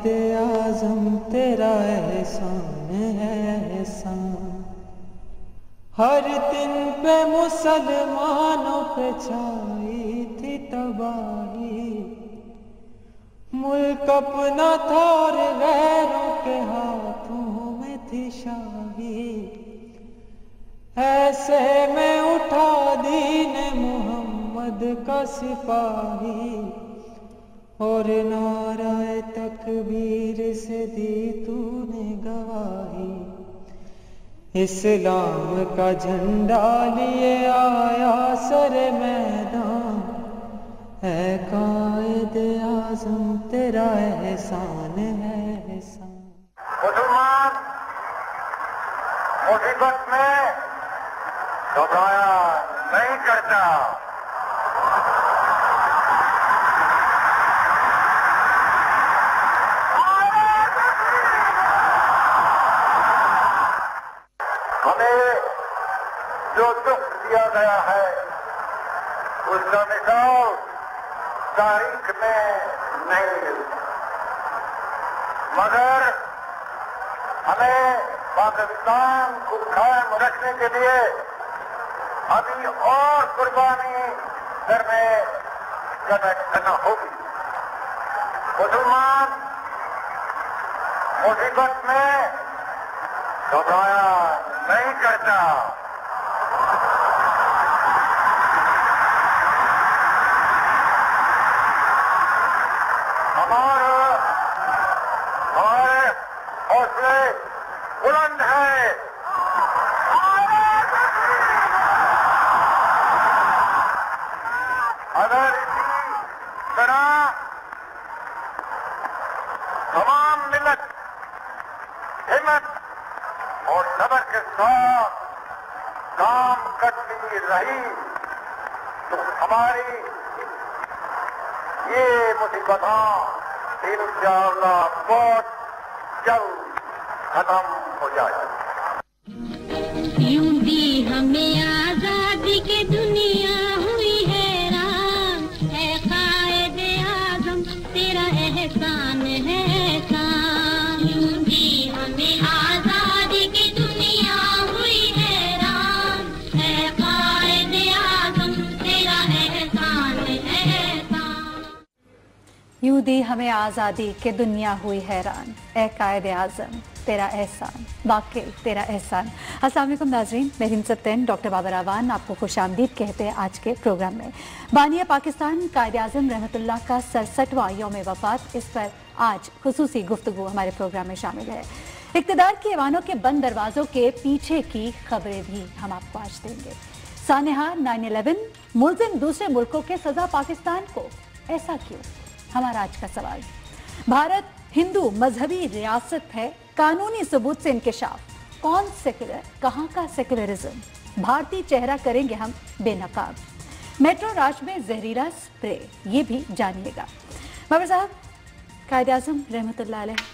قائد اعظم تیرا احسان ہے احسان، ہر دن پہ مسلمانوں پہ چھائی تھی تباہی، ملک اپنا تھا اور غیروں کے ہاتھوں میں تھی شاہی، ایسے میں اٹھا دین محمد کا سپاہی، اور نعرہ تکبیر سے دی تو نے گواہی، اسلام کا جھنڈا لیے آیا سر میدان، اے قائد اعظم تیرا احسان ہے احسان۔ مسلمان مصیبت میں گھبرایا نہیں کرتا، ہمیں جو دکھ دیا گیا ہے اس کا مثال تاریخ میں نہیں ملتا، مگر ہمیں پاکستان کو قائم رکھنے کے لیے ابھی اور قربانی کرنا ہوگی۔ مسلمان مصیبت میں گھبرایا نہیں کرتا، ہمارے حوصلے بلند ہے، اگر اسی طرح تمام ملت ہمت اور صبر کے ساتھ کام کرتی رہی تو ہماری یہ مصیبتاں انشاءاللہ بہت جلد ختم ہو جائے۔ یوں بھی ہمیں آزادی کی دنیا ہوئی حیران، اے قائد اعظم تیرا احسان ہے احسان، یوں بھی ہمیں آزادی کی دنیا ہوئی حیران، اے قائد اعظم تیرا احسان ہے احسان۔ یوں دی ہمیں آزادی کہ دنیا ہوئی حیران، اے قائد اعظم تیرا احسان، واقعی تیرا احسان۔ السلام علیکم ناظرین، میں ہمسد تین ڈاکٹر بابر اعوان آپ کو خوش آمدید کہتے ہیں آج کے پروگرام میں۔ بانی پاکستان قائد اعظم رحمۃ اللہ کا 67واں یوم وفات، اس پر آج خصوصی گفتگو ہمارے پروگرام میں شامل ہے۔ اقتدار کے ایوانوں کے بند دروازوں کے پیچھے کی خبریں بھی ہم آپ کو آج دیں گے۔ سانحہ 9/11، ملزم دوسرے ملکوں کے سزا پاکستان کو، ایسا کیوں؟ ہمارا آج کا سوال۔ بھارت ہندو مذہبی ریاست ہے، قانونی ثبوت سے انکشاف، کون سیکولر، کہاں کا سیکولرزم، بھارتی چہرہ کریں گے ہم بے نقاب، میٹرو راج میں زہریلا سپرے، یہ بھی جانیے گا۔ بابر صاحب، قائد اعظم رحمۃ اللہ علیہ،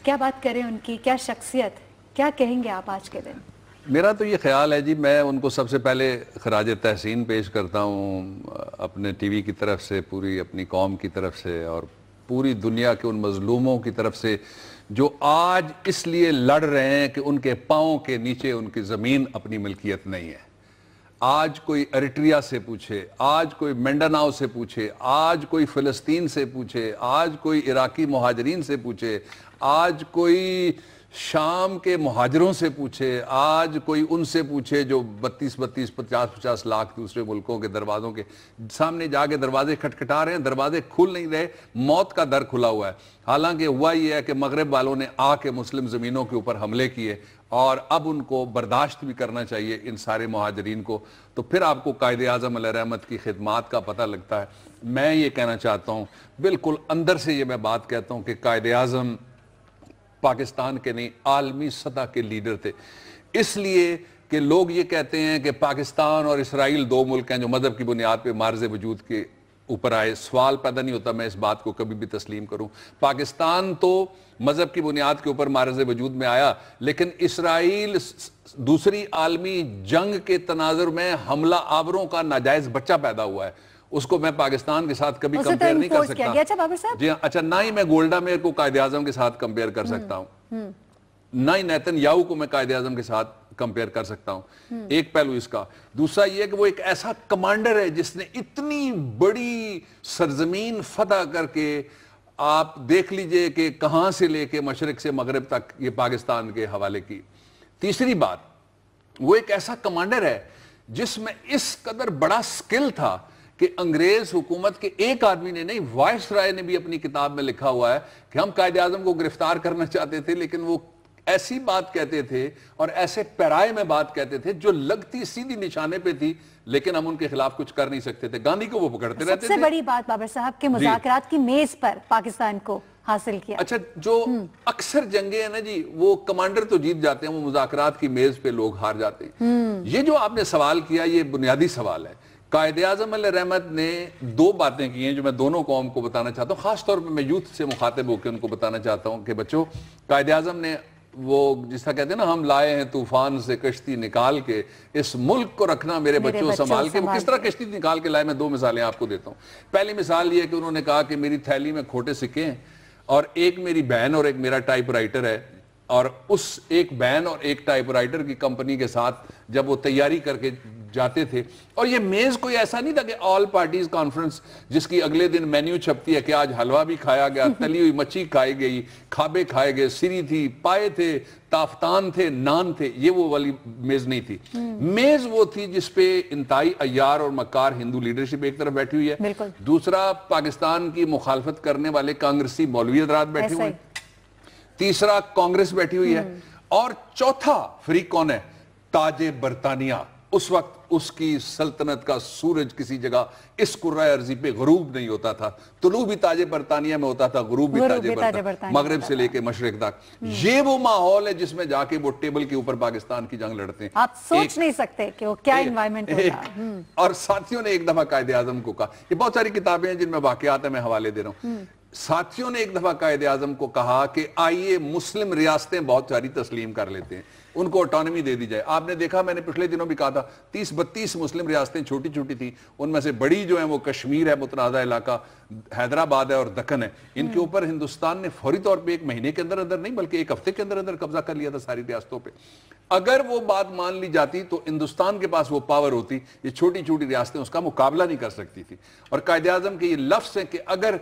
کیا بات کریں ان کی، کیا شخصیت، کیا کہیں گے آپ آج کے دن؟ میرا تو یہ خیال ہے جی، میں ان کو سب سے پہلے خراج تحسین پیش کرتا ہوں اپنے ٹی وی کی طرف سے، پوری اپنی قوم کی طرف سے، اور پوری دنیا کے ان مظلوموں کی طرف سے جو آج اس لیے لڑ رہے ہیں کہ ان کے پاؤں کے نیچے ان کی زمین اپنی ملکیت نہیں ہے۔ آج کوئی ایریٹریا سے پوچھے، آج کوئی منڈاناؤ سے پوچھے، آج کوئی فلسطین سے پوچھے، آج کوئی عراقی مہاجرین سے پوچھے، آج کوئی شام کے مہاجروں سے پوچھے، آج کوئی ان سے پوچھے جو 32 50 لاکھ دوسرے ملکوں کے دروازوں کے سامنے جا کے دروازے کھٹکھٹا رہے ہیں، دروازے کھل نہیں رہے، موت کا در کھلا ہوا ہے۔ حالانکہ ہوا یہ ہے کہ مغرب والوں نے آ کے مسلم زمینوں کے اوپر حملے کیے، اور اب ان کو برداشت بھی کرنا چاہیے ان سارے مہاجرین کو، تو پھر آپ کو قائد اعظم علیہ رحمت کی خدمات کا پتہ لگتا ہے۔ میں یہ کہنا چاہتا ہوں، بالکل اندر سے یہ میں بات کہتا ہوں کہ قائد اعظم پاکستان کے نہیں عالمی سطح کے لیڈر تھے، اس لیے کہ لوگ یہ کہتے ہیں کہ پاکستان اور اسرائیل دو ملک ہیں جو مذہب کی بنیاد پہ معرض وجود کے اوپر آئے۔ سوال پیدا نہیں ہوتا میں اس بات کو کبھی بھی تسلیم کروں۔ پاکستان تو مذہب کی بنیاد کے اوپر معرض وجود میں آیا، لیکن اسرائیل دوسری عالمی جنگ کے تناظر میں حملہ آوروں کا ناجائز بچہ پیدا ہوا ہے۔ اس کو میں پاکستان کے ساتھ کبھی کمپیئر نہیں کر سکتا. اچھا بابر صاحب جی اچھا نہ ہی میں گولڈا میئر کو قائد اعظم کے ساتھ کمپیئر کر سکتا ہوں, نہ ہی نیتن یاہو کو میں قائد اعظم کے ساتھ کمپیئر کر سکتا ہوں. ایک پہلو اس کا. دوسرا یہ کہ وہ ایک ایسا کمانڈر ہے جس نے اتنی بڑی سرزمین فتح کر کے, آپ دیکھ لیجئے کہ کہاں سے لے کے مشرق سے مغرب تک یہ پاکستان کے حوالے کی. تیسری بات, وہ ایک ایسا کمانڈر ہے جس میں اس قدر بڑا سکل تھا کہ انگریز حکومت کے ایک آدمی نے نہیں, وائس رائے نے بھی اپنی کتاب میں لکھا ہوا ہے کہ ہم قائد اعظم کو گرفتار کرنا چاہتے تھے, لیکن وہ ایسی بات کہتے تھے اور ایسے پیرائے میں بات کہتے تھے جو لگتی سیدھی نشانے پہ تھی, لیکن ہم ان کے خلاف کچھ کر نہیں سکتے تھے. گاندھی کو وہ پکڑتے رہتے تھے. سب سے بڑی بات بابر صاحب کے مذاکرات کی میز پر پاکستان کو حاصل کیا. اچھا جو اکثر جنگیں ہیں نا جی, وہ کمانڈر تو جیت جاتے ہیں, وہ مذاکرات کی میز پہ لوگ ہار جاتے ہیں. یہ جو آپ نے سوال کیا یہ بنیادی سوال ہے. قائد اعظم علیہ رحمت نے دو باتیں کی ہیں جو میں دونوں قوم کو بتانا چاہتا ہوں, خاص طور پہ میں یوتھ سے مخاطب ہو کے ان کو بتانا چاہتا ہوں کہ بچوں, قائد اعظم نے وہ جس طرح کہتے ہیں نا, ہم لائے ہیں طوفان سے کشتی نکال کے, اس ملک کو رکھنا میرے بچوں سنبھال کے. وہ کس طرح کشتی نکال کے لائے, میں دو مثالیں آپ کو دیتا ہوں. پہلی مثال یہ کہ انہوں نے کہا کہ میری تھیلی میں کھوٹے سکے ہیں, اور ایک میری بہن اور ایک میرا ٹائپ رائٹر ہے, اور اس ایک بہن اور ایک ٹائپ رائٹر کی کمپنی کے ساتھ جب وہ تیاری کر کے جاتے تھے, اور یہ میز کوئی ایسا نہیں تھا کہ آل پارٹیز کانفرنس جس کی اگلے دن مینیو چھپتی ہے کہ آج حلوہ بھی کھایا گیا, تلی ہوئی مچھی کھائی گئی, کھابے کھائے گئے, سری تھی, پائے تھے, تافتان تھے, نان تھے. یہ وہ والی میز نہیں تھی. میز وہ تھی جس پہ انتہائی عیار اور مکار ہندو لیڈرشپ ایک طرف بیٹھی ہوئی ہے, دوسرا پاکستان کی مخالفت کرنے والے کانگریسی مولوی حضرات بیٹھے ہوئے, تیسرا کانگریس بیٹھی ہوئی ہے, اور چوتھا فریق کون ہے, تاج برطانیہ. اس وقت اس کی سلطنت کا سورج کسی جگہ اس کرۂ ارضی پہ غروب نہیں ہوتا تھا. طلوع بھی تاج برطانیہ میں ہوتا تھا, غروب بھی تاج برطانیہ, مغرب سے لے کے مشرق تک. یہ وہ ماحول ہے جس میں جا کے وہ ٹیبل کے اوپر پاکستان کی جنگ لڑتے ہیں. آپ سوچ نہیں سکتے کہ وہ کیا انوائرمنٹ ہوگا. اور ساتھیوں نے ایک دفعہ قائد اعظم کو کہا, یہ بہت ساری کتابیں ہیں جن میں واقعات ہیں, میں حوالے دے رہا ہوں. ساتھیوں نے ایک دفعہ قائد اعظم کو کہا کہ آئیے مسلم ریاستیں بہت ساری تسلیم کر لیتے ہیں, ان کو آٹونومی دے دی جائے. آپ نے دیکھا, میں نے پچھلے دنوں بھی کہا تھا, 30-32 مسلم ریاستیں چھوٹی چھوٹی تھیں, ان میں سے بڑی جو ہیں وہ کشمیر ہے, متنازع علاقہ, حیدرآباد ہے اور دکن ہے. ان کے اوپر ہندوستان نے فوری طور پہ ایک مہینے کے اندر اندر نہیں بلکہ ایک ہفتے کے اندر اندر قبضہ کر لیا تھا ساری ریاستوں پہ. اگر وہ بات مان لی جاتی تو ہندوستان کے پاس وہ پاور ہوتی, یہ چھوٹی چھوٹی ریاستیں اس کا مقابلہ نہیں کر سکتی تھی. اور قائد اعظم کے یہ لفظ ہیں کہ اگر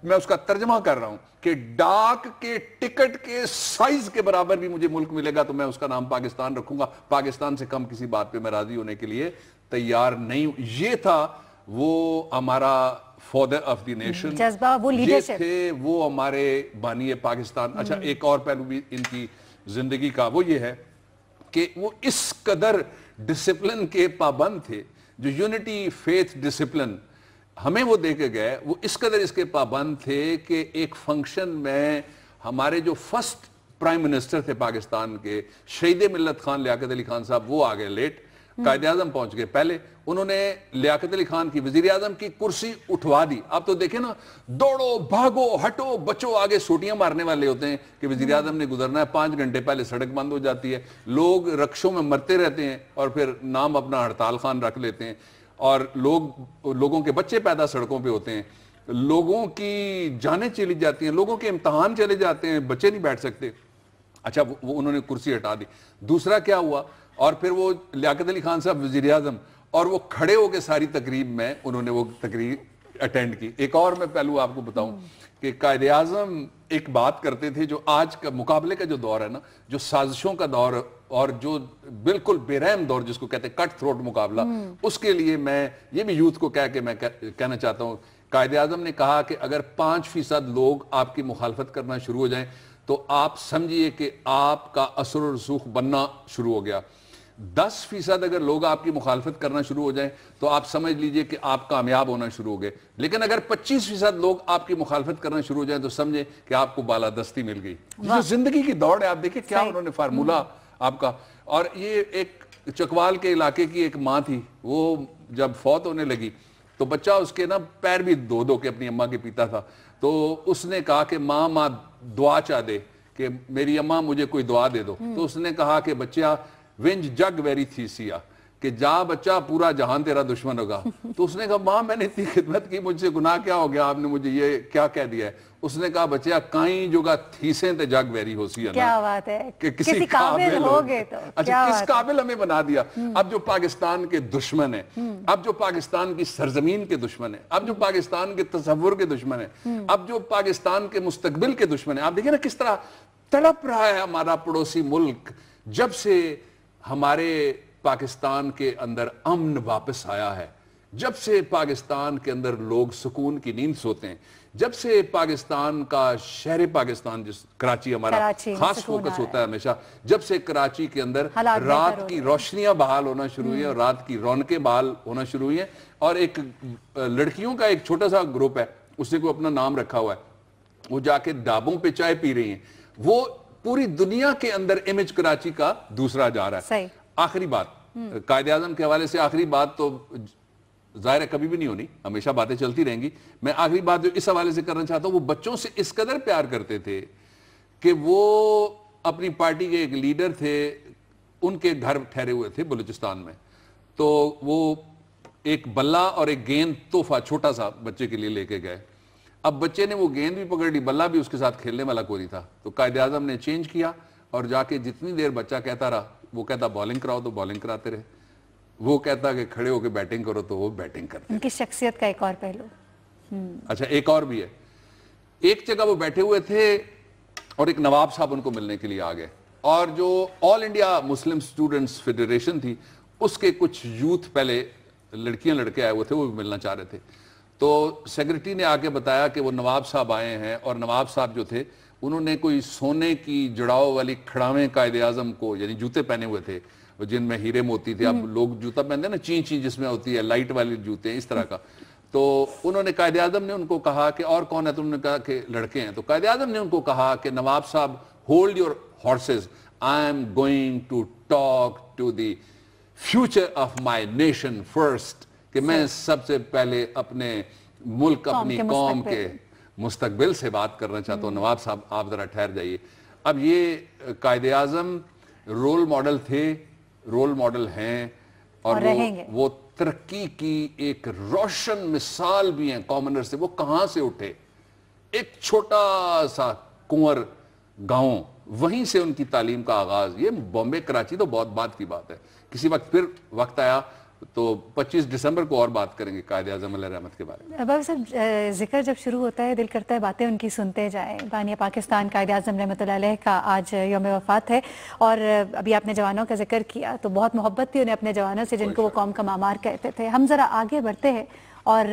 میں اس کا ترجمہ کر رہا ہوں کہ ڈاک کے ٹکٹ کے سائز کے برابر بھی مجھے ملک ملے گا تو میں اس کا نام پاکستان رکھوں گا, پاکستان سے کم کسی بات پہ میں راضی ہونے کے لیے تیار نہیں ہوں. یہ تھا وہ ہمارا فادر آف دی نیشن, جذبہ, وہ لیڈرشپ, یہ تھے وہ ہمارے بانی پاکستان. اچھا ایک اور پہلو بھی ان کی زندگی کا وہ یہ ہے کہ وہ اس قدر ڈسپلن کے پابند تھے, جو یونٹی فیتھ ڈسپلن ہمیں وہ دے کے گئے, وہ اس قدر اس کے پابند تھے کہ ایک فنکشن میں ہمارے جو فرسٹ پرائم منسٹر تھے پاکستان کے, شہید ملت خان لیاقت علی خان صاحب, وہ آگئے لیٹ, قائد اعظم پہنچ گئے پہلے. انہوں نے لیاقت علی خان کی وزیر اعظم کی کرسی اٹھوا دی. آپ تو دیکھیں نا, دوڑو بھاگو ہٹو بچو, آگے سوٹیاں مارنے والے ہوتے ہیں کہ وزیر اعظم نے گزرنا ہے, 5 گھنٹے پہلے سڑک بند ہو جاتی ہے, لوگ رکشوں میں مرتے رہتے ہیں اور پھر نام اپنا ہڑتال خان رکھ لیتے ہیں, اور لوگوں کے بچے پیدا سڑکوں پہ ہوتے ہیں, لوگوں کی جانیں چلی جاتی ہیں, لوگوں کے امتحان چلے جاتے ہیں, بچے نہیں بیٹھ سکتے. اچھا وہ انہوں نے کرسی ہٹا دی. دوسرا کیا ہوا, اور پھر وہ لیاقت علی خان صاحب وزیر اعظم, اور وہ کھڑے ہو کے ساری تقریب میں انہوں نے وہ تقریب اٹینڈ کی. ایک اور میں پہلو آپ کو بتاؤں کہ قائد اعظم ایک بات کرتے تھے, جو آج کا مقابلے کا جو دور ہے نا, جو سازشوں کا دور اور جو بالکل بے رحم دور جس کو کہتے ہیں کٹ تھروٹ مقابلہ, اس کے لیے میں یہ بھی یوتھ کو کہہ کے میں کہنا چاہتا ہوں, قائد اعظم نے کہا کہ اگر 5% لوگ آپ کی مخالفت کرنا شروع ہو جائیں تو آپ سمجھیے کہ آپ کا اثر و رسوخ بننا شروع ہو گیا. 10% اگر لوگ آپ کی مخالفت کرنا شروع ہو جائیں تو آپ سمجھ لیجئے کہ آپ کامیاب ہونا شروع ہو گئے. لیکن اگر 25% لوگ آپ کی مخالفت کرنا شروع ہو جائیں تو سمجھیں کہ آپ کو بالادستی مل گئی. جو زندگی کی دوڑ ہے, آپ دیکھیں کیا انہوں نے فارمولہ آپ کا. اور یہ ایک چکوال کے علاقے کی ایک ماں تھی, وہ جب فوت ہونے لگی تو بچہ اس کے نا پیر بھی دھو کے اپنی اماں کے پیتا تھا, تو اس نے کہا کہ ماں دعا چاہ دے کہ میری اماں مجھے کوئی دعا دے دو. تو اس نے کہا کہ بچہ ونج جگ ویری تھیسیا, کہ جا بچہ پورا جہان تیرا دشمن ہوگا. تو اس نے کہا ماں میں نے اتنی خدمت کی, مجھ سے گناہ کیا ہو گیا, آپ نے مجھے یہ کیا کہہ دیا ہے. اس نے کہا بچہ کائیں جو گا تھیسیں تے جگ ویری ہو سی ہے نا. کیا بات ہے, کہ کسی قابل ہوگے تو. اچھا کس قابل ہمیں بنا دیا. اب جو پاکستان کے دشمن ہیں, اب جو پاکستان کی سرزمین کے دشمن ہیں, اب جو پاکستان کے تصور کے دشمن ہیں, اب جو پاکستان کے مستقبل کے دشمن ہیں, آپ دیکھیں نا کس طرح تڑپ رہا ہے ہمارا پڑوسی ملک. جب سے ہمارے پاکستان کے اندر امن واپس آیا ہے, جب سے پاکستان کے اندر لوگ سکون کی نیند سوتے ہیں, جب سے پاکستان کا شہر پاکستان جس کراچی ہمارا خاص فوکس ہوتا ہے ہمیشہ, جب سے کراچی کے اندر رات کی روشنیاں بحال ہونا شروع ہوئی ہیں اور رات کی رونقیں بحال ہونا شروع ہوئی ہیں, اور ایک لڑکیوں کا ایک چھوٹا سا گروپ ہے, اس نے کوئی اپنا نام رکھا ہوا ہے, وہ جا کے ڈھابوں پہ چائے پی رہی ہیں, وہ پوری دنیا کے اندر امیج کراچی کا دوسرا جا رہا ہے. آخری بات قائد اعظم کے حوالے سے, آخری بات تو ظاہر ہے کبھی بھی نہیں ہونی, ہمیشہ باتیں چلتی رہیں گی. میں آخری بات جو اس حوالے سے کرنا چاہتا ہوں, وہ بچوں سے اس قدر پیار کرتے تھے کہ وہ اپنی پارٹی کے ایک لیڈر تھے, ان کے گھر ٹھہرے ہوئے تھے بلوچستان میں, تو وہ ایک بلہ اور ایک گیند تحفہ چھوٹا سا بچے کے لیے لے کے گئے. اب بچے نے وہ گیند بھی پکڑ لی, بلہ بھی, اس کے ساتھ کھیلنے والا کوئی نہیں تھا. تو قائد اعظم نے چینج کیا اور جا کے جتنی دیر بچہ کہتا رہا, وہ کہتا بالنگ کراؤ تو بالنگ کراتے رہے, وہ کہتا کہ کھڑے ہو کے بیٹنگ کرو تو وہ بیٹنگ کرتے. ان کی شخصیت کا ایک اور پہلو. اچھا ایک اور بھی ہے, ایک جگہ وہ بیٹھے ہوئے تھے اور ایک نواب صاحب ان کو ملنے کے لیے آ گئے, اور جو آل انڈیا مسلم اسٹوڈنٹس فیڈریشن تھی, اس کے کچھ یوتھ پہلے لڑکیاں لڑکے آئے ہوئے تھے, وہ بھی ملنا چاہ رہے تھے. تو سیکرٹری نے آ کے بتایا کہ وہ نواب صاحب آئے ہیں, اور نواب صاحب جو تھے انہوں نے کوئی سونے کی جڑاؤ والی کھڑاویں قائد اعظم کو, یعنی جوتے پہنے ہوئے تھے جن میں ہیرے موتی تھے. اب لوگ جوتا پہنتے ہیں نا چین چین جس میں ہوتی ہے, لائٹ والی جوتے ہیں اس طرح کا. تو انہوں نے قائد اعظم نے ان کو کہا کہ اور کون ہے, تو انہوں نے کہا کہ لڑکے ہیں. تو قائد اعظم نے ان کو کہا کہ نواب صاحب hold your horses, I am going to talk to the future of my nation first, کہ میں سب سے پہلے اپنے ملک اپنی قوم کے مستقبل سے بات کرنا چاہتا ہوں. نواب صاحب آپ ذرا ٹھہر جائیے. اب یہ قائد اعظم رول ماڈل تھے, رول ماڈل ہیں, اور وہ ترقی کی ایک روشن مثال بھی ہیں کامنر سے. وہ کہاں سے اٹھے, ایک چھوٹا سا کنور گاؤں, وہیں سے ان کی تعلیم کا آغاز. یہ بامبے کراچی تو بہت بات کی بات ہے, کسی وقت پھر وقت آیا تو 25 دسمبر کو اور بات کریں گے قائد اعظم علیہ رحمت کے بارے میں. بابا صاحب ذکر جب شروع ہوتا ہے دل کرتا ہے باتیں ان کی سنتے جائیں. بانی پاکستان قائد اعظم رحمۃ اللہ علیہ کا آج یوم وفات ہے, اور ابھی آپ نے جوانوں کا ذکر کیا تو بہت محبت تھی انہیں اپنے جوانوں سے, جن کو وہ قوم کا معمار کہتے تھے. ہم ذرا آگے بڑھتے ہیں اور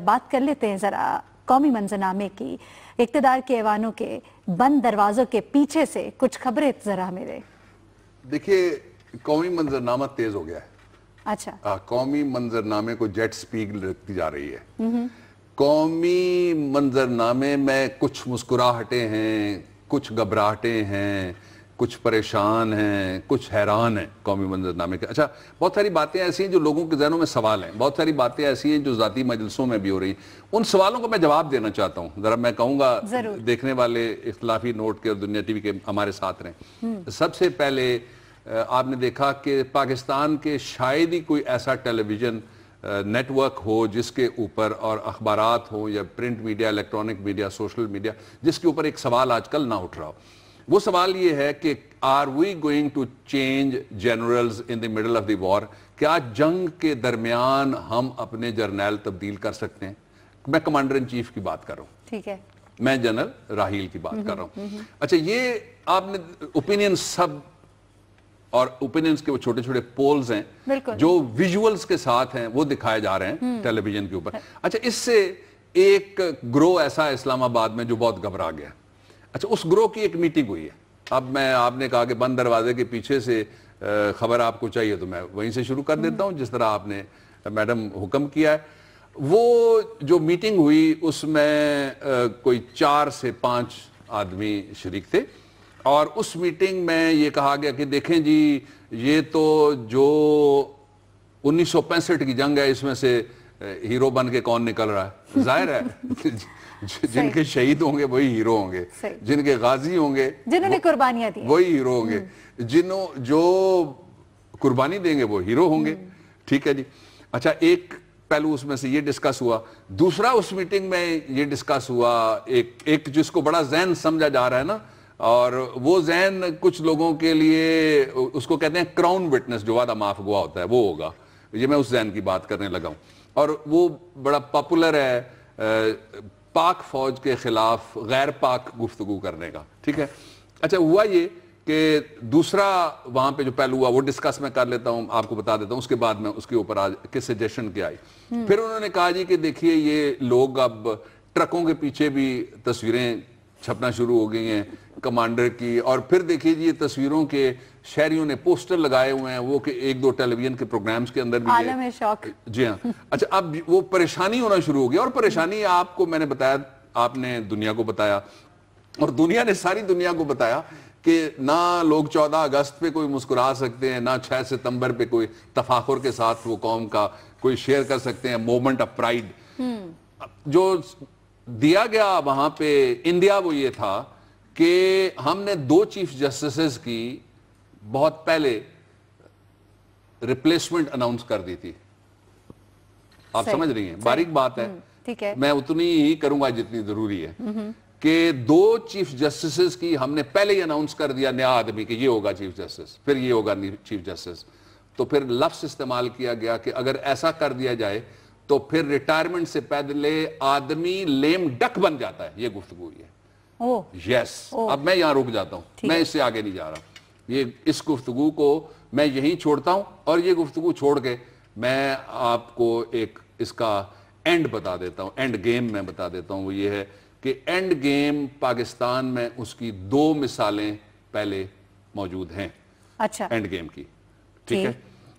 بات کر لیتے ہیں ذرا قومی منظرنامے کی. اقتدار کے ایوانوں کے بند دروازوں کے پیچھے سے کچھ خبریں ذرا ہمیں دیں. دیکھیے قومی منظرنامہ تیز ہو گیا ہے. اچھا, قومی منظرنامے کو جیٹ سپیڈ رکھتی جا رہی ہے. قومی منظرنامے میں کچھ مسکراہٹیں ہیں, کچھ گھبراہٹیں ہیں, کچھ پریشان ہیں, کچھ حیران ہیں قومی منظرنامے کے. اچھا بہت ساری باتیں ایسی ہیں جو لوگوں کے ذہنوں میں سوال ہیں, بہت ساری باتیں ایسی ہیں جو ذاتی مجلسوں میں بھی ہو رہی ہیں. ان سوالوں کو میں جواب دینا چاہتا ہوں. ذرا میں کہوں گا دیکھنے والے اختلافی نوٹ کے اور دنیا ٹی وی کے ہمارے ساتھ رہیں. سب سے پہلے آپ نے دیکھا کہ پاکستان کے شاید ہی کوئی ایسا ٹیلی ویژن نیٹ ورک ہو جس کے اوپر, اور اخبارات ہوں یا print media, electronic media, social media, جس کے اوپر ایک سوال آج کل نہ اٹھ رہا ہو. وہ سوال یہ ہے کہ are we going to change generals in the middle of the war, کیا جنگ کے درمیان ہم اپنے جرنیل تبدیل کر سکتے ہیں. میں کمانڈر ان چیف کی بات کر رہا ہوں, ٹھیک ہے, میں جنرل راحیل کی بات کر رہا ہوں. اچھا یہ آپ نے اوپینین سب اور اوپینینز کے وہ چھوٹے چھوٹے پولز ہیں جو ویژولز کے ساتھ ہیں, وہ دکھائے جا رہے ہیں ٹیلی ویژن کے اوپر. اچھا اس سے ایک گروہ ایسا ہے اسلام آباد میں جو بہت گھبرا گیا. اچھا اس گروہ کی ایک میٹنگ ہوئی ہے. اب آپ نے کہا کہ بند دروازے کے پیچھے سے خبر آپ کو چاہیے, تو میں وہیں سے شروع کر دیتا ہوں جس طرح آپ نے میڈم حکم کیا ہے. وہ جو میٹنگ ہوئی اس میں کوئی 4 سے 5 آدمی شریک تھے, اور اس میٹنگ میں یہ کہا گیا کہ دیکھیں جی یہ تو جو 1965 کی جنگ ہے اس میں سے ہیرو بن کے کون نکل رہا ہے. ظاہر ہے جن کے شہید ہوں گے وہی ہیرو ہوں گے, جن کے غازی ہوں گے جنہوں نے قربانیاں دی وہی ہیرو ہوں گے, جو قربانی دیں گے وہ ہیرو ہوں گے. ٹھیک ہے جی. اچھا ایک پہلو اس میں سے یہ ڈسکس ہوا. دوسرا اس میٹنگ میں یہ ڈسکس ہوا ایک جس کو بڑا ذہن سمجھا جا رہا ہے نا, اور وہ ذہن کچھ لوگوں کے لیے اس کو کہتے ہیں کراؤن وٹنس, جو وعدہ معاف گواہ ہوتا ہے وہ ہوگا. یہ میں اس ذہن کی بات کرنے لگا ہوں, اور وہ بڑا پاپولر ہے پاک فوج کے خلاف غیر پاک گفتگو کرنے کا. ٹھیک ہے. اچھا ہوا یہ کہ دوسرا وہاں پہ جو پہلو ہوا وہ ڈسکس میں کر لیتا ہوں, آپ کو بتا دیتا ہوں, اس کے بعد میں اس کے اوپر آج کس سجیشن کیا آئی. پھر انہوں نے کہا جی کہ دیکھیے یہ لوگ اب ٹرکوں کے پیچھے بھی تصویریں چھپنا شروع ہو گئی ہیں کمانڈر کی, اور پھر دیکھیے جی یہ تصویروں کے شہریوں نے پوسٹر لگائے ہوئے ہیں, وہ کہ 1-2 ٹیلی ویژن کے پروگرامز کے اندر بھی عالم ہے شوق. جی ہاں. اچھا اب وہ پریشانی ہونا شروع ہو گیا, اور پریشانی آپ کو میں نے بتایا, آپ نے دنیا کو بتایا, اور دنیا نے ساری دنیا کو بتایا کہ نہ لوگ 14 اگست پہ کوئی مسکرا سکتے ہیں, نہ 6 ستمبر پہ کوئی تفاخر کے ساتھ وہ قوم کا کوئی شیئر کر سکتے ہیں مومنٹ آف پرائیڈ. جو دیا گیا وہاں پہ انڈیا وہ یہ تھا کہ ہم نے 2 چیف جسٹسز کی بہت پہلے ریپلیسمنٹ اناؤنس کر دی تھی. آپ سمجھ رہی ہیں, باریک بات ہے, میں اتنی ہی کروں گا جتنی ضروری ہے, کہ 2 چیف جسٹسز کی ہم نے پہلے ہی اناؤنس کر دیا نیا آدمی کہ یہ ہوگا چیف جسٹس, پھر یہ ہوگا چیف جسٹس. تو پھر لفظ استعمال کیا گیا کہ اگر ایسا کر دیا جائے تو پھر ریٹائرمنٹ سے پہلے آدمی لیم ڈک بن جاتا ہے. یہ گفتگو ہے. یس, اب میں یہاں رک جاتا ہوں, میں اس سے آگے نہیں جا رہا. اس گفتگو کو میں یہیں چھوڑتا ہوں, اور یہ گفتگو چھوڑ کے میں آپ کو ایک اس کا اینڈ بتا دیتا ہوں, اینڈ گیم میں بتا دیتا ہوں. وہ یہ ہے کہ اینڈ گیم پاکستان میں اس کی 2 مثالیں پہلے موجود ہیں. اچھا, اینڈ گیم کی. ٹھیک ہے.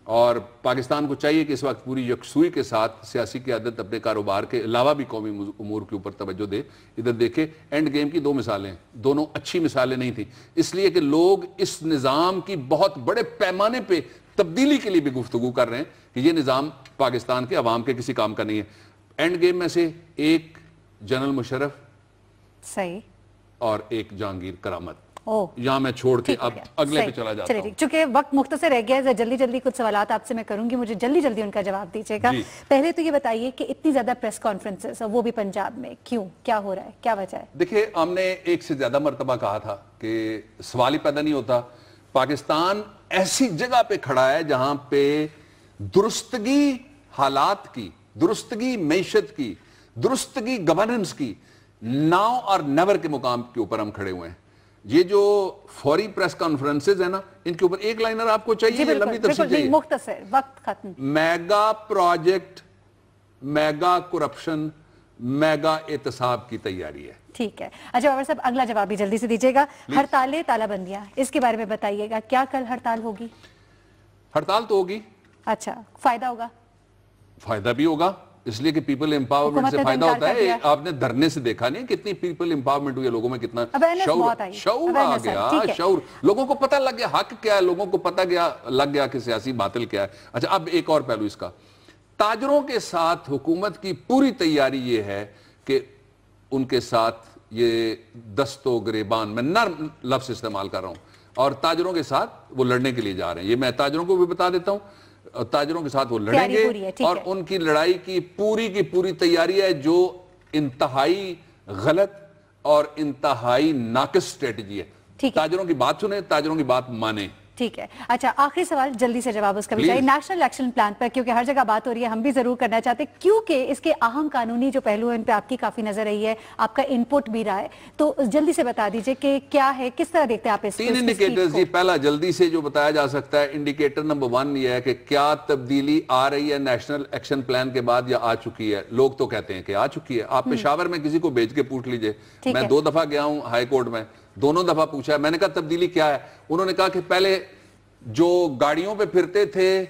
اور پاکستان کو چاہیے کہ اس وقت پوری یکسوئی کے ساتھ سیاسی قیادت اپنے کاروبار کے علاوہ بھی قومی امور کے اوپر توجہ دے. ادھر دیکھیں اینڈ گیم کی 2 مثالیں ہیں, دونوں اچھی مثالیں نہیں تھیں, اس لیے کہ لوگ اس نظام کی بہت بڑے پیمانے پہ تبدیلی کے لیے بھی گفتگو کر رہے ہیں کہ یہ نظام پاکستان کے عوام کے کسی کام کا نہیں ہے. اینڈ گیم میں سے ایک جنرل مشرف صحیح اور ایک جہانگیر کرامت. یہاں میں چھوڑ کے اب اگلے پہ چلا جاتا ہوں. چونکہ وقت مختصر رہ گیا ہے, جلدی کچھ سوالات آپ سے میں کروں گی, مجھے جلدی ان کا جواب دیجیے گا. پہلے تو یہ بتائیے کہ اتنی زیادہ پریس کانفرنسز, وہ بھی پنجاب میں, کیوں, کیا ہو رہا ہے, کیا وجہ ہے؟ دیکھیں ہم نے ایک سے زیادہ مرتبہ کہا تھا کہ سوال ہی پیدا نہیں ہوتا. پاکستان ایسی جگہ پہ کھڑا ہے جہاں پہ درستگی حالات کی, درستگی معیشت کی, درستگی گورننس کی ناؤ اور نیور کے مقام کے اوپر ہم کھڑے ہوئے ہیں. یہ جو فوری پریس کانفرنسز ہیں نا, ان کے اوپر ایک لائنر آپ کو چاہیے, لمبی تفصیل چاہیے, مختصر, وقت ختم. Mega project, mega corruption, mega احتساب کی تیاری ہے. ٹھیک ہے. اچھا بابر صاحب, اگلا جواب بھی جلدی سے دیجیے گا. ہڑتالیں, تالہ بندیاں, اس کے بارے میں بتائیے گا, کیا کل ہڑتال ہوگی؟ ہڑتال تو ہوگی. اچھا, فائدہ ہوگا؟ فائدہ بھی ہوگا, اس لیے کہ پیپل امپاورمنٹ سے فائدہ ہوتا ہے. آپ نے دھرنے سے دیکھا نہیں کتنی پیپل امپاورمنٹ ہوئی ہے, لوگوں میں کتنا شعور آ گیا, شعور, لوگوں کو پتہ لگ گیا حق کیا ہے, لوگوں کو پتہ لگ گیا کہ سیاسی باطل کیا ہے. اچھا اب ایک اور پہلو اس کا, تاجروں کے ساتھ حکومت کی پوری تیاری یہ ہے کہ ان کے ساتھ یہ دست و گریبان, میں نرم لفظ استعمال کر رہا ہوں, اور تاجروں کے ساتھ وہ لڑنے کے لیے جا رہے ہیں. یہ میں تاجروں کو بھی بتا دیتا ہوں, تاجروں کے ساتھ وہ لڑیں گے, اور ان کی لڑائی کی پوری تیاری ہے جو انتہائی غلط اور انتہائی ناقص اسٹریٹجی ہے. تاجروں کی بات سنیں, تاجروں کی بات مانیں. ٹھیک ہے. اچھا آخری سوال جلدی سے جواب اس کا بھی چاہیے, نیشنل ایکشن پلان پر, کیونکہ ہر جگہ بات ہو رہی ہے, ہم بھی ضرور کرنا چاہتے ہیں کیونکہ اس کے اہم قانونی جو پہلو ہیں ان پہ آپ کی کافی نظر رہی ہے, آپ کا انپٹ بھی رہا ہے, تو جلدی سے بتا دیجئے کہ کیا ہے, کس طرح دیکھتے ہیں آپ اس 3 انڈیکیٹرز. جی پہلا جلدی سے جو بتایا جا سکتا ہے, انڈیکیٹر نمبر 1 یہ ہے کہ کیا تبدیلی آ رہی ہے نیشنل ایکشن پلان کے بعد یا آ چکی ہے. لوگ تو کہتے ہیں کہ آ چکی ہے. آپ پشاور میں کسی کو بھیج کے پوچھ لیجئے, میں 2 دفعہ گیا ہوں ہائی کورٹ میں, دونوں دفعہ پوچھا ہے, میں نے کہا تبدیلی کیا ہے, انہوں نے کہا کہ پہلے جو گاڑیوں پہ پھرتے تھے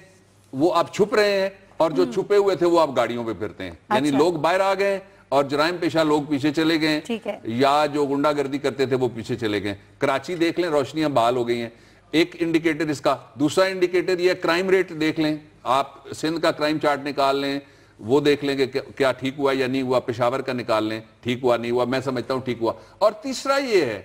وہ اب چھپ رہے ہیں, اور جو چھپے ہوئے تھے وہ اب گاڑیوں پہ پھرتے ہیں. یعنی لوگ باہر آ گئے اور جرائم پیشہ لوگ پیچھے چلے گئے, یا جو گنڈا گردی کرتے تھے وہ پیچھے چلے گئے. کراچی دیکھ لیں, روشنیاں بحال ہو گئی ہیں. ایک انڈیکیٹر اس کا. دوسرا انڈیکیٹر یہ کرائم ریٹ دیکھ لیں, آپ سندھ کا کرائم چارٹ نکال لیں, وہ دیکھ لیں کہ کیا ٹھیک ہوا یا نہیں ہوا. پشاور کا نکال لیں, ٹھیک ہوا نہیں ہوا, میں سمجھتا ہوں ٹھیک ہوا. اور تیسرا یہ ہے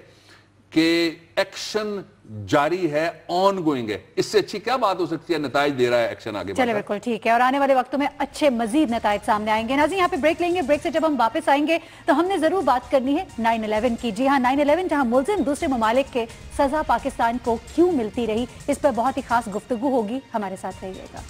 کہ ایکشن جاری ہے, آن گوئنگ ہے. اس سے اچھی کیا بات ہو سکتی ہے؟ نتائج دے رہا ہے, ایکشن آگے بڑھ رہا ہے. چلے بالکل ٹھیک ہے, اور آنے والے وقتوں میں اچھے مزید نتائج سامنے آئیں گے. ناظرین یہاں پہ بریک لیں گے, بریک سے جب ہم واپس آئیں گے تو ہم نے ضرور بات کرنی ہے 9/11 کی. جی ہاں, 9/11 جہاں ملزم دوسرے ممالک کے سزا پاکستان کو کیوں ملتی رہی, اس پر بہت ہی خاص گفتگو ہوگی. ہمارے ساتھ رہیے گا.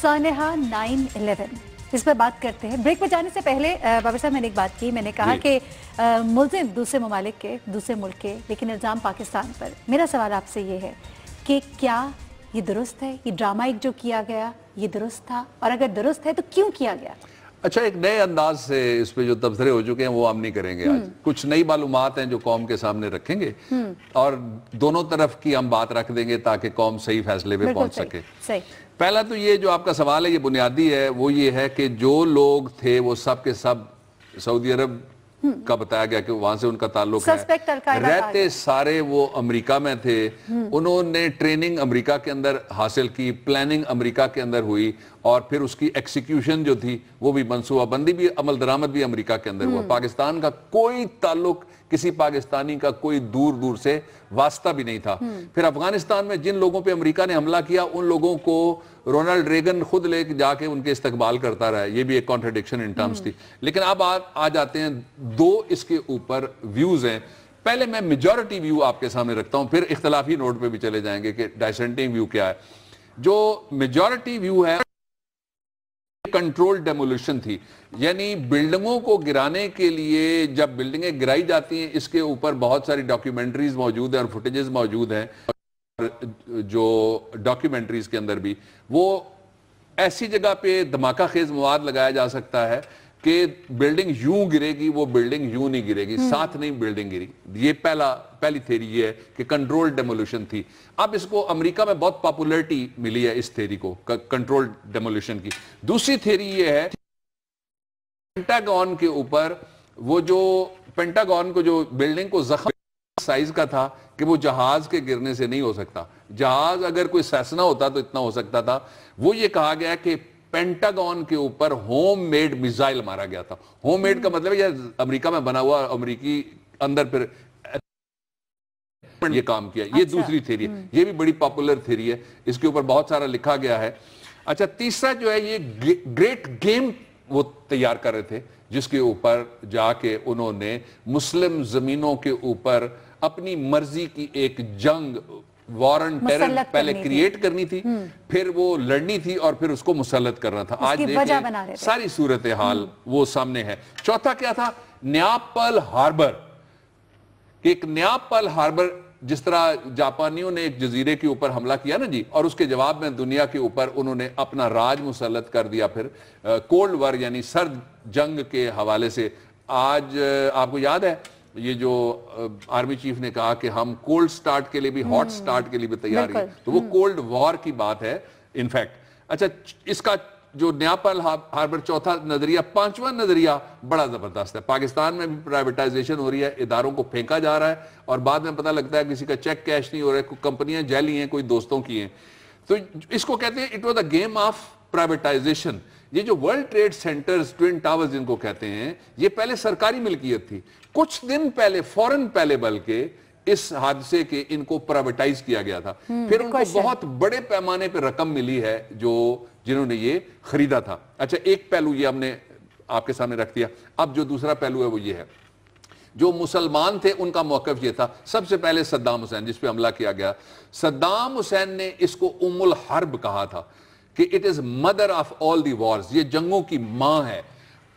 سانحہ 9/11 اس پر بات کرتے ہیں. بریک پہ جانے سے پہلے بابر صاحب میں نے ایک بات کی, میں نے کہا کہ ملزم دوسرے ممالک کے, دوسرے ملک کے, لیکن الزام پاکستان پر. میرا سوال آپ سے یہ ہے کہ کیا یہ درست ہے, یہ ڈرامہ ایک جو کیا گیا یہ درست تھا, اور اگر درست ہے تو کیوں کیا گیا؟ اچھا, ایک نئے انداز سے اس پہ جو تبصرے ہو چکے ہیں وہ ہم نہیں کریں گے آج. کچھ نئی معلومات ہیں جو قوم کے سامنے رکھیں گے, اور دونوں طرف کی ہم بات رکھ دیں گے تاکہ قوم صحیح فیصلے پہ پہنچ سکے. پہلا تو یہ جو آپ کا سوال ہے یہ بنیادی ہے, وہ یہ ہے کہ جو لوگ تھے وہ سب کے سب سعودی عرب کا بتایا گیا کہ وہاں سے ان کا تعلق ہے, رہتے سارے وہ امریکہ میں تھے. انہوں نے ٹریننگ امریکہ کے اندر حاصل کی, پلاننگ امریکہ کے اندر ہوئی, اور پھر اس کی ایکسیکیوشن جو تھی وہ بھی, منصوبہ بندی بھی, عمل درآمد بھی امریکہ کے اندر ہوا. پاکستان کا کوئی تعلق کسی پاکستانی کا کوئی دور دور سے واسطہ بھی نہیں تھا. پھر افغانستان میں جن لوگوں پہ امریکہ نے حملہ کیا ان لوگوں کو رونالڈ ریگن خود لے جا کے ان کے استقبال کرتا رہا. یہ بھی ایک کانٹرڈکشن ان ٹرمز تھی. لیکن اب آ جاتے ہیں, دو اس کے اوپر ویوز ہیں. پہلے میں میجورٹی ویو آپ کے سامنے رکھتا ہوں, پھر اختلافی نوٹ پہ بھی چلے جائیں گے کہ ڈائسنٹنگ ویو کیا ہے. جو میجورٹی ویو ہے کنٹرول ڈیمولیشن تھی, یعنی بلڈنگوں کو گرانے کے لیے جب بلڈنگیں گرائی جاتی ہیں, اس کے اوپر بہت ساری ڈاکیومنٹریز موجود ہیں اور فوٹیجز موجود ہیں. جو ڈاکیومنٹریز کے اندر بھی وہ ایسی جگہ پہ دھماکہ خیز مواد لگایا جا سکتا ہے کہ بلڈنگ یوں گرے گی, وہ بلڈنگ یوں نہیں گرے گی, ساتھ نہیں بلڈنگ گری. یہ پہلی تھیری یہ ہے کہ کنٹرول ڈیمولیشن تھی. اب اس کو امریکہ میں بہت پاپولرٹی ملی ہے اس تھیری کو, کنٹرول ڈیمولیشن کی. دوسری تھیری یہ ہے پینٹاگون کے اوپر, وہ جو پینٹاگون کو جو بلڈنگ کو زخم سائز کا تھا کہ وہ جہاز کے گرنے سے نہیں ہو سکتا. جہاز اگر کوئی سیسنا ہوتا تو اتنا ہو سکتا تھا. وہ یہ کہا گیا کہ پینٹاگون کے اوپر ہوم میڈ میزائل مارا گیا تھا. ہوم میڈ کا مطلب ہے امریکہ میں بنا ہوا, امریکی اندر پھر یہ کام کیا. یہ دوسری تھیری ہے, یہ بھی بڑی پاپولر تھیری ہے, اس کے اوپر بہت سارا لکھا گیا ہے. اچھا, تیسرا جو ہے یہ گریٹ گیم وہ تیار کر رہے تھے, جس کے اوپر جا کے انہوں نے مسلم زمینوں کے اوپر اپنی مرضی کی ایک جنگ, وارن ٹیرر پہلے کریٹ کرنی تھی, پھر وہ لڑنی تھی, اور پھر اس کو مسلط کرنا تھا. آج دیکھیں ساری صورتحال وہ سامنے ہے. چوتھا کیا تھا؟ نیا پرل ہاربر. ایک نیا پرل ہاربر, جس طرح جاپانیوں نے ایک جزیرے کے اوپر حملہ کیا نا جی, اور اس کے جواب میں دنیا کے اوپر انہوں نے اپنا راج مسلط کر دیا. پھر کولڈ وار یعنی سرد جنگ کے حوالے سے آج آپ کو یاد ہے یہ جو آرمی چیف نے کہا کہ ہم کولڈ سٹارٹ کے لیے بھی, ہاٹ سٹارٹ کے لیے بھی تیار ہیں, تو وہ کولڈ وار کی بات ہے انفیکٹ. اچھا, اس کا جو نیا پرل ہاربر چوتھا نظریہ. پانچواں نظریہ بڑا زبردست ہے. پاکستان میں بھی پرائیویٹائزیشن ہو رہی ہے, اداروں کو پھینکا جا رہا ہے, اور بعد میں پتہ لگتا ہے کسی کا چیک کیش نہیں ہو رہا ہے, کوئی کمپنیاں جعلی ہیں, کوئی دوستوں کی ہیں. تو اس کو کہتے ہیں it was the game of privatisation. یہ جو World Trade Centers, twin towers جن کو کہتے ہیں, یہ پہلے سرکاری ملکیت تھی. کچھ دن پہلے, فوراً پہلے بلکہ اس حادثے کے ان کو پرائیویٹائز کیا گیا تھا. پھر ان کو بہت بڑے پیمانے پہ رقم ملی ہے جنہوں نے یہ خریدا تھا. اچھا, ایک پہلو یہ ہم نے آپ کے سامنے رکھ دیا. اب جو دوسرا پہلو ہے وہ یہ ہے, جو مسلمان تھے ان کا موقف یہ تھا. سب سے پہلے صدام حسین جس پہ حملہ کیا گیا, صدام حسین نے اس کو ام الحرب کہا تھا کہ it is mother of all the wars, یہ جنگوں کی ماں ہے.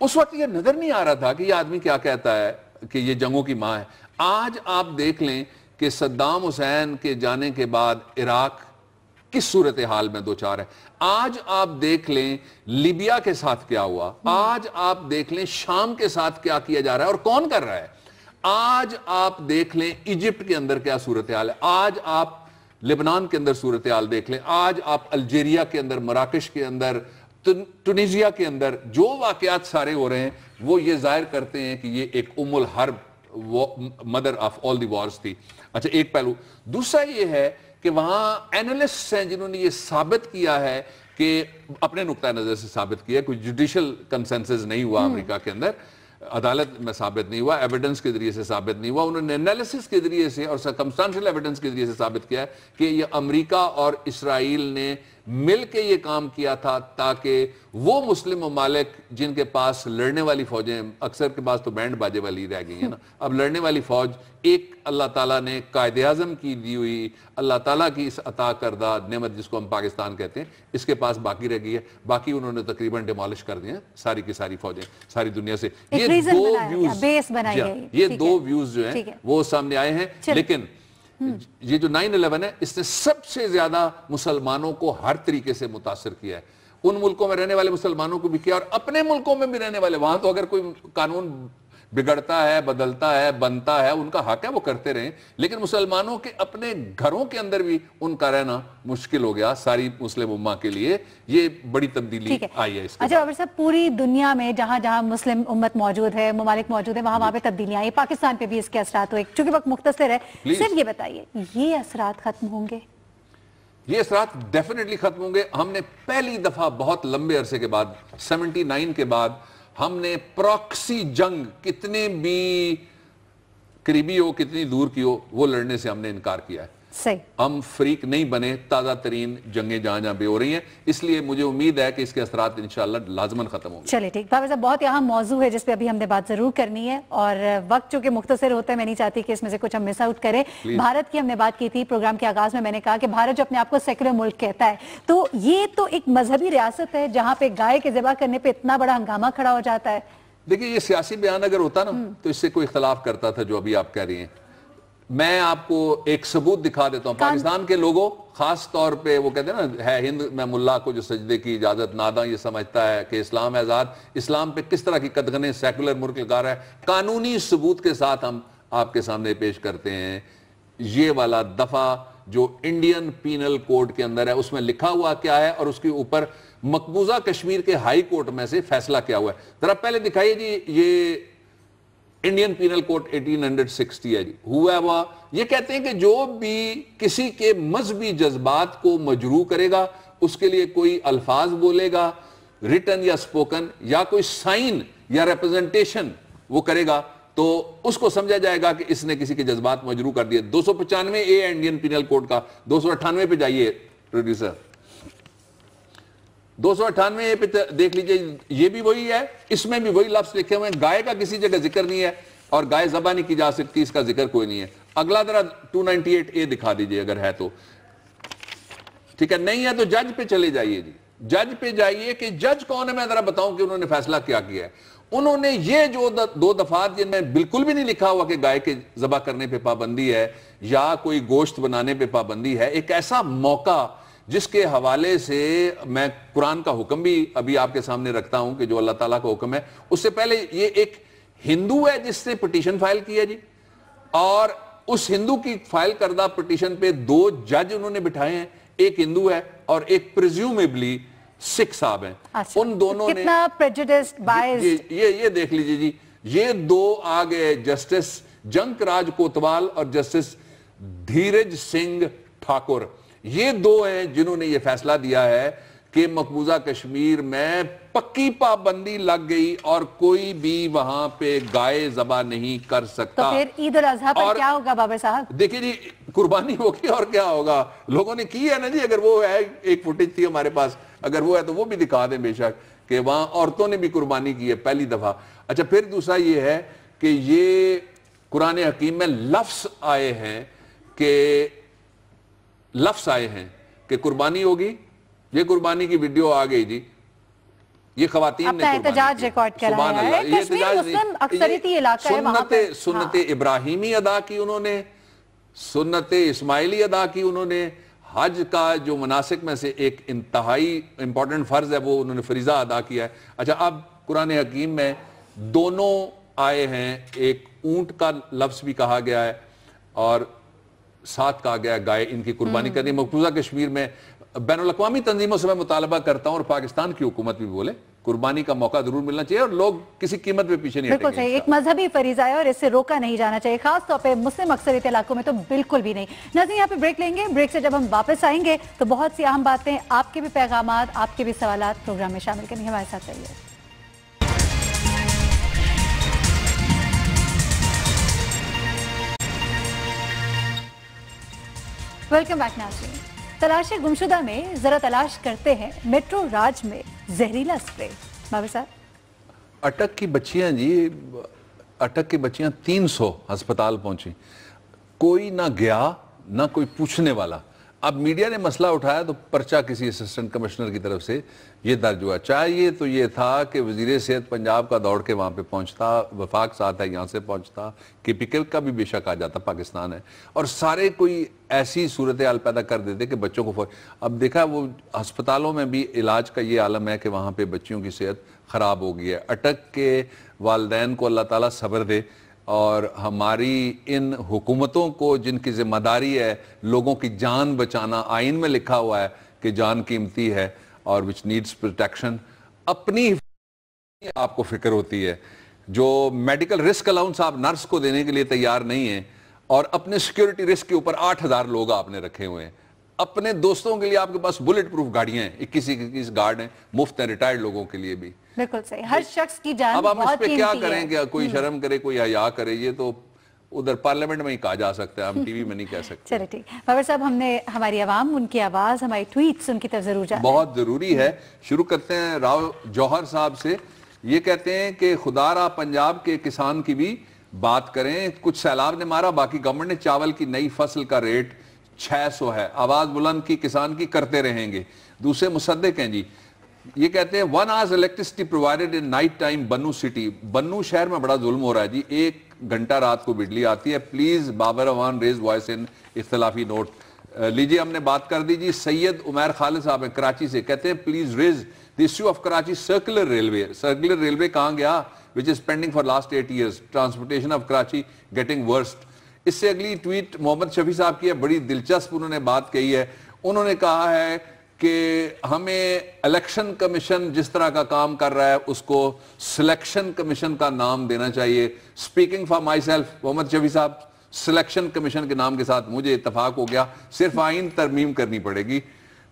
اس وقت یہ نظر نہیں آ رہا تھا کہ یہ آدمی کیا کہتا ہے کہ یہ جنگوں کی ماں ہے. آج آپ دیکھ لیں کہ صدام حسین کے جانے کے بعد عراق کس صورتحال میں دو چار ہے. آج آپ دیکھ لیں لیبیا کے ساتھ کیا ہوا, آج آپ دیکھ لیں شام کے ساتھ کیا کیا جا رہا ہے اور کون کر رہا ہے, آج آپ دیکھ لیں ایجپٹ کے اندر کیا صورتحال ہے, آج آپ لبنان کے اندر صورتحال دیکھ لیں, آج آپ الجیریا کے اندر, مراکش کے اندر, ٹونیزیا کے اندر جو واقعات سارے ہو رہے ہیں وہ یہ ظاہر کرتے ہیں کہ یہ ایک ام الحرب mother of all the wars تھی. اچھا ایک پہلو. دوسرا یہ ہے کہ وہاں اینالسٹ ہیں جنہوں نے یہ ثابت کیا ہے کہ اپنے نقطہ نظر سے ثابت کیا ہے, کوئی جوڈیشل کنسنسس نہیں ہوا امریکہ کے اندر, عدالت میں ثابت نہیں ہوا, ایویڈنس کے ذریعے سے ثابت نہیں ہوا, انہوں نے انالیسس کے ذریعے سے اور سرکمسٹانشل ایویڈنس کے ذریعے سے ثابت کیا ہے کہ یہ امریکہ اور اسرائیل نے مل کے یہ کام کیا تھا تاکہ وہ مسلم ممالک جن کے پاس لڑنے والی فوجیں, اکثر کے پاس تو بینڈ باجے والی رہ گئی ہیں نا, اب لڑنے والی فوج ایک اللہ تعالیٰ نے قائد اعظم کی دی ہوئی, اللہ تعالیٰ کی اس عطا کردہ نعمت جس کو ہم پاکستان کہتے ہیں, اس کے پاس باقی رہ گئی ہے. باقی انہوں نے تقریباً ڈیمالش کر دی ہیں ساری کی ساری فوجیں ساری دنیا سے. یہ دو ویوز جو ہیں وہ سامنے آئے ہیں. لیکن یہ جو 9/11 ہے اس نے سب سے زیادہ مسلمانوں کو ہر طریقے سے متاثر کیا ہے, ان ملکوں میں رہنے والے مسلمانوں کو بھی کیا اور اپنے ملکوں میں بھی رہنے والے. وہاں تو اگر کوئی قانون بگڑتا ہے, بدلتا ہے, بنتا ہے, ان کا حق ہے وہ کرتے رہیں, لیکن مسلمانوں کے اپنے گھروں کے اندر بھی ان کا رہنا مشکل ہو گیا ساری مسلم امہ کے لیے. یہ بڑی تبدیلی آئی ہے اس کے. اچھا بابر صاحب, پوری دنیا میں جہاں جہاں مسلم امت موجود ہے, ممالک موجود ہے, وہاں پہ تبدیلیاں آئی, پاکستان پہ بھی اس کے اثرات ہوئے. چونکہ وقت مختصر ہے, صرف یہ بتائیے یہ اثرات ختم ہوں گے؟ یہ اثرات ڈیفینیٹلی ختم ہوں گے. ہم نے پہلی دفعہ بہت لمبے عرصے کے بعد 79 کے بعد ہم نے پراکسی جنگ کتنے بھی قریبی ہو کتنی دور کی ہو وہ لڑنے سے ہم نے انکار کیا ہے. صحیح. ہم فریق نہیں بنے, تازہ ترین جنگیں جہاں جہاں بھی ہو رہی ہیں, اس لیے مجھے امید ہے کہ اس کے اثرات انشاءاللہ لازماً ختم ہوں گے. چلے ٹھیک. بابر صاحب بہت اہم موضوع ہے جس پہ ابھی ہم نے بات ضرور کرنی ہے, اور وقت چونکہ مختصر ہوتا ہے میں نہیں چاہتی کہ اس میں سے کچھ ہم مس آؤٹ کریں. بھارت کی ہم نے بات کی تھی پروگرام کے آغاز میں نے کہا کہ بھارت جو اپنے آپ کو سیکولر ملک کہتا ہے, تو یہ تو ایک مذہبی ریاست ہے جہاں پہ گائے کے ذبح کرنے پہ اتنا بڑا ہنگامہ کھڑا ہو جاتا ہے. دیکھیں یہ سیاسی بیان اگر ہوتا نا تو اس سے کوئی اختلاف کرتا تھا جو ابھی آپ کہہ رہی ہیں. میں آپ کو ایک ثبوت دکھا دیتا ہوں. پاکستان کے لوگوں خاص طور پہ وہ کہتے ہیں نا, ہے ہند میں ملا کو جو سجدے کی اجازت ناداں یہ سمجھتا ہے کہ اسلام ہے آزاد, اسلام پہ کس طرح کی قدغنیں سیکولر ملک لگا رہا ہے. قانونی ثبوت کے ساتھ ہم آپ کے سامنے پیش کرتے ہیں. یہ والا دفعہ جو انڈین پینل کوڈ کے اندر ہے اس میں لکھا ہوا کیا ہے اور اس کے اوپر مقبوضہ کشمیر کے ہائی کورٹ میں سے فیصلہ کیا ہوا ہے. ذرا پہلے دکھائیے جی, یہ انڈین پینل کوڈ 1860 ہے جی. ہوا ہوا یہ کہتے ہیں کہ جو بھی کسی کے مذہبی جذبات کو مجروح کرے گا, اس کے لیے کوئی الفاظ بولے گا ریٹن یا سپوکن, یا کوئی سائن یا ریپرزنٹیشن وہ کرے گا, تو اس کو سمجھا جائے گا کہ اس نے کسی کے جذبات مجروح کر دیے. 295 اے انڈین پینل کوڈ کا. 298 پہ جائیے پروڈیوسر, 298 پہ دیکھ لیجئے, یہ بھی وہی ہے, اس میں بھی وہی لفظ لکھے ہوئے ہیں. گائے کا کسی جگہ ذکر نہیں ہے اور گائے ذبح نہیں کی جا سکتی, اس کا ذکر کوئی نہیں ہے. اگلا ذرا 298 دکھا دیجئے اگر ہے تو. ٹھیک ہے, نہیں ہے تو جج پہ چلے جائیے جی. جج پہ جائیے کہ جج کون ہے, میں ذرا بتاؤں کہ انہوں نے فیصلہ کیا کیا ہے. انہوں نے یہ جو دو دفعات جن میں بالکل بھی نہیں لکھا ہوا کہ گائے کے ذبح کرنے پہ پابندی ہے یا کوئی گوشت بنانے پہ پابندی ہے, ایک ایسا موقع جس کے حوالے سے میں قرآن کا حکم بھی ابھی آپ کے سامنے رکھتا ہوں کہ جو اللہ تعالیٰ کا حکم ہے. اس سے پہلے یہ ایک ہندو ہے جس نے پٹیشن فائل کی ہے جی, اور اس ہندو کی فائل کردہ پٹیشن پہ 2 جج انہوں نے بٹھائے ہیں, ایک ہندو ہے اور ایک پریزیومیبلی سکھ صاحب ہیں. ان دونوں نے کتنا پریجوڈسڈ بائسڈ, یہ دیکھ لیجئے جی, یہ 2 آگے جسٹس جنک راج کوتوال اور جسٹس دھیرج سنگھ ٹھاکر, یہ 2 ہیں جنہوں نے یہ فیصلہ دیا ہے کہ مقبوضہ کشمیر میں پکی پابندی لگ گئی اور کوئی بھی وہاں پہ گائے ذبح نہیں کر سکتا. تو پھر عید الاضحیٰ پر کیا ہوگا بابر صاحب؟ دیکھیں جی, قربانی ہوگی اور کیا ہوگا, لوگوں نے کی ہے نا جی. اگر وہ ہے, ایک فوٹیج تھی ہمارے پاس, اگر وہ ہے تو وہ بھی دکھا دیں بے شک کہ وہاں عورتوں نے بھی قربانی کی ہے پہلی دفعہ. اچھا پھر دوسرا یہ ہے کہ یہ قرآن حکیم میں لفظ آئے ہیں کہ قربانی ہوگی. یہ قربانی کی ویڈیو آ گئی جی, یہ خواتین نے احتجاج ریکارڈ کرا ہے. کشمیر مسلم اکثریتی علاقہ ہے, وہاں پر سنت ابراہیمی ادا کی انہوں نے, سنت اسماعیلی ادا کی انہوں نے, حج کا جو مناسک میں سے ایک انتہائی امپورٹنٹ فرض ہے وہ انہوں نے فریضہ ادا کیا ہے. اچھا اب قرآن حکیم میں دونوں آئے ہیں, ایک اونٹ کا لفظ بھی کہا گیا ہے اور ساتھ کہا گیا ہے گائے ان کی قربانی کرنی. مقبوضہ کشمیر میں بین الاقوامی تنظیموں سے میں مطالبہ کرتا ہوں اور پاکستان کی حکومت بھی بولے قربانی کا موقع ضرور ملنا چاہیے اور لوگ کسی قیمت پہ پیچھے نہیں ہٹیں گے. بالکل صحیح, ایک مذہبی فریضہ ہے اور اس سے روکا نہیں جانا چاہیے, خاص طور پہ مسلم اکثریت علاقوں میں تو بالکل بھی نہیں. ناظرین یہاں پہ بریک لیں گے, بریک سے جب ہم واپس آئیں گے تو بہت سی اہم باتیں, آپ کے بھی پیغامات, آپ کے بھی سوالات پروگرام میں شامل کریں گے. ہمارے ساتھ رہیے. ویلکم بیک ناظرین. تلاش گمشدہ میں ذرا تلاش کرتے ہیں میٹرو راج میں زہریلا اسپرے. بابر صاحب, اٹک کی بچیاں جی, اٹک کی بچیاں 300 ہسپتال پہنچی, کوئی نہ گیا نہ کوئی پوچھنے والا. اب میڈیا نے مسئلہ اٹھایا تو پرچہ کسی اسسٹنٹ کمشنر کی طرف سے یہ درج ہوا. چاہیے تو یہ تھا کہ وزیر صحت پنجاب کا دوڑ کے وہاں پہ پہنچتا, وفاق ساتھ ہے یہاں سے پہنچتا, KPK کا بھی بے شک آ جاتا, پاکستان ہے, اور سارے کوئی ایسی صورتحال پیدا کر دیتے کہ بچوں کو اب دیکھا وہ ہسپتالوں میں بھی علاج کا یہ عالم ہے کہ وہاں پہ بچیوں کی صحت خراب ہو گئی ہے. اٹک کے والدین کو اللہ تعالیٰ صبر دے اور ہماری ان حکومتوں کو جن کی ذمہ داری ہے لوگوں کی جان بچانا, آئین میں لکھا ہوا ہے کہ جان قیمتی ہے اور which needs protection, اپنی آپ کو فکر ہوتی ہے. جو میڈیکل رسک الاؤنس آپ نرس کو دینے کے لیے تیار نہیں ہیں اور اپنے سیکیورٹی رسک کے اوپر 8000 لوگ آپ نے رکھے ہوئے ہیں. اپنے دوستوں کے لیے آپ کے پاس بلٹ پروف گاڑیاں ہیں, 21 گارڈ ہیں, مفت ہیں ریٹائرڈ لوگوں کے لیے بھی. بالکل صحیح, ہر شخص کی جان اب ہم اس بہت پہ کیا قیمتی کریں ہے. کہ کوئی شرم کرے, کوئی حیا کرے, یہ تو ادھر پارلیمنٹ میں ہی کہا جا سکتا ہے, ہم ٹی وی میں نہیں کہہ سکتے. چلے ٹھیک. بابر صاحب, ہم نے ہماری عوام, ان کی آواز, ہماری ٹویٹس ان کی طرف ضرور جانا ہے. بہت ضروری ہے. شروع کرتے ہیں راؤ جوہر صاحب سے. یہ کہتے ہیں کہ خدا را پنجاب کے کسان کی بھی بات کریں, کچھ سیلاب نے مارا, باقی گورنمنٹ نے چاول کی نئی فصل کا ریٹ 600 ہے, آواز بلند کی کسان کی کرتے رہیں گے. دوسرے مصدق ہیں جی, یہ کہتے ہیں 1 hours electricity provided in night time بنو سٹی. بنو شہر میں بڑا ظلم ہو رہا ہے جی, 1 گھنٹہ رات کو بجلی آتی ہے. Please Babar Awan raise voice in اختلافی نوٹ. لیجئے ہم نے بات کر دی جی. سید عمیر خالد صاحب ہیں کراچی سے, کہتے ہیں please raise the issue of Karachi circular railway. Circular railway کہاں گیا which is pending for last 8 years. Transportation of Karachi getting worst. اس سے اگلی ٹویٹ محمد شفیع صاحب کی ہے, بڑی دلچسپ انہوں نے بات کہی ہے. انہوں نے کہا ہے کہ ہمیں الیکشن کمیشن جس طرح کا کام کر رہا ہے اس کو سلیکشن کمیشن کا نام دینا چاہیے. اسپیکنگ فار مائی سیلف, محمد شفیع صاحب, سلیکشن کمیشن کے نام کے ساتھ مجھے اتفاق ہو گیا, صرف آئین ترمیم کرنی پڑے گی.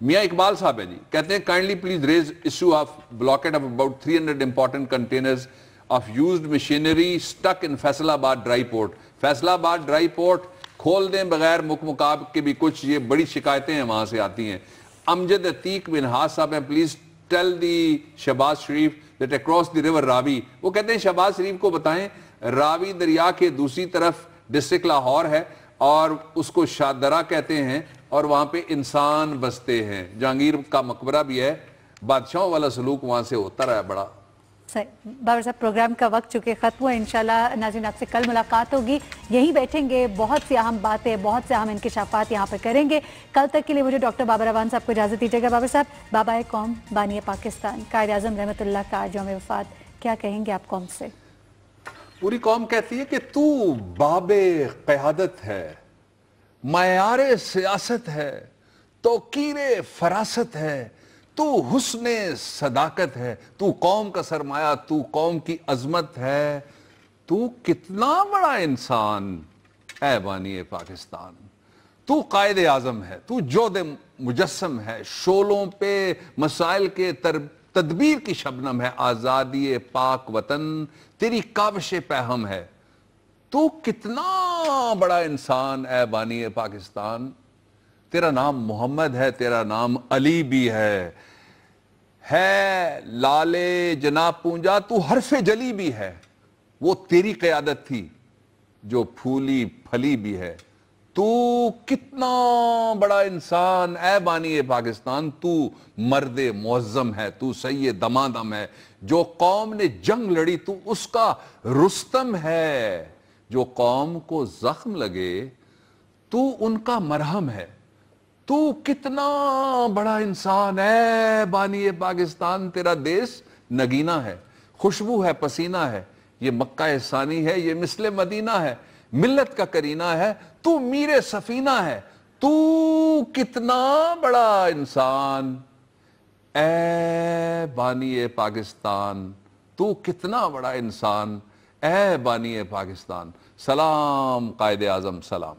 میاں اقبال صاحب ہے جی, کہتے ہیں kindly please raise issue of blockade of about 300 important containers of used machinery stuck in Faisal آباد ڈرائی پورٹ. فیصل آباد ڈرائی پورٹ کھول دیں بغیر مکمکاب کے بھی, کچھ یہ بڑی شکایتیں ہیں وہاں سے آتی ہیں. امجد عتیق بن ہاس صاحب ہیں, please tell the Shehbaz Sharif that across the river Ravi. وہ کہتے ہیں شہباز شریف کو بتائیں راوی دریا کے دوسری طرف ڈسٹرکٹ لاہور ہے اور اس کو شادرہ کہتے ہیں اور وہاں پہ انسان بستے ہیں. جہانگیر کا مقبرہ بھی ہے, بادشاہوں والا سلوک وہاں سے ہوتا رہا ہے بڑا. صحیح. بابر صاحب, پروگرام کا وقت چکے ختم ہوا, انشاءاللہ ناظرین آپ سے کل ملاقات ہوگی, یہیں بیٹھیں گے, بہت سی اہم باتیں, بہت سے اہم انکشافات یہاں پر کریں گے. کل تک کے لیے مجھے ڈاکٹر بابر اوان صاحب کو اجازت دیجیے گا. بابر صاحب, بابائے قوم, بانی پاکستان, قائد اعظم رحمۃ اللہ کا آج یوم وفات, کیا کہیں گے آپ قوم سے؟ پوری قوم کہتی ہے کہ تو باب قیادت ہے, معیار سیاست ہے, توقیر فراست ہے, تو حسن صداقت ہے, تو قوم کا سرمایہ, تو قوم کی عظمت ہے, تو کتنا بڑا انسان اے بانی پاکستان, تو قائد اعظم ہے, تو جود مجسم ہے, شولوں پہ مسائل کے تدبیر کی شبنم ہے, آزادی پاک وطن تیری کاوش پہم ہے, تو کتنا بڑا انسان اے بانی پاکستان. تیرا نام محمد ہے, تیرا نام علی بھی ہے لالے جناب پونجا, تو حرف جلی بھی ہے. وہ تیری قیادت تھی جو پھولی پھلی بھی ہے. تو کتنا بڑا انسان اے بانی پاکستان, تو مرد معظم ہے, تو سید دمادم ہے. جو قوم نے جنگ لڑی تو اس کا رستم ہے, جو قوم کو زخم لگے تو ان کا مرہم ہے. تو کتنا بڑا انسان ہے بانی پاکستان، تیرا دیس نگینہ ہے، خوشبو ہے، پسینہ ہے، یہ مکہ ثانی ہے، یہ مثل مدینہ ہے، ملت کا کرینہ ہے، تو میر سفینہ ہے، تو کتنا بڑا انسان اے بانی پاکستان، تو کتنا بڑا انسان اے بانی پاکستان۔ سلام قائد اعظم، سلام۔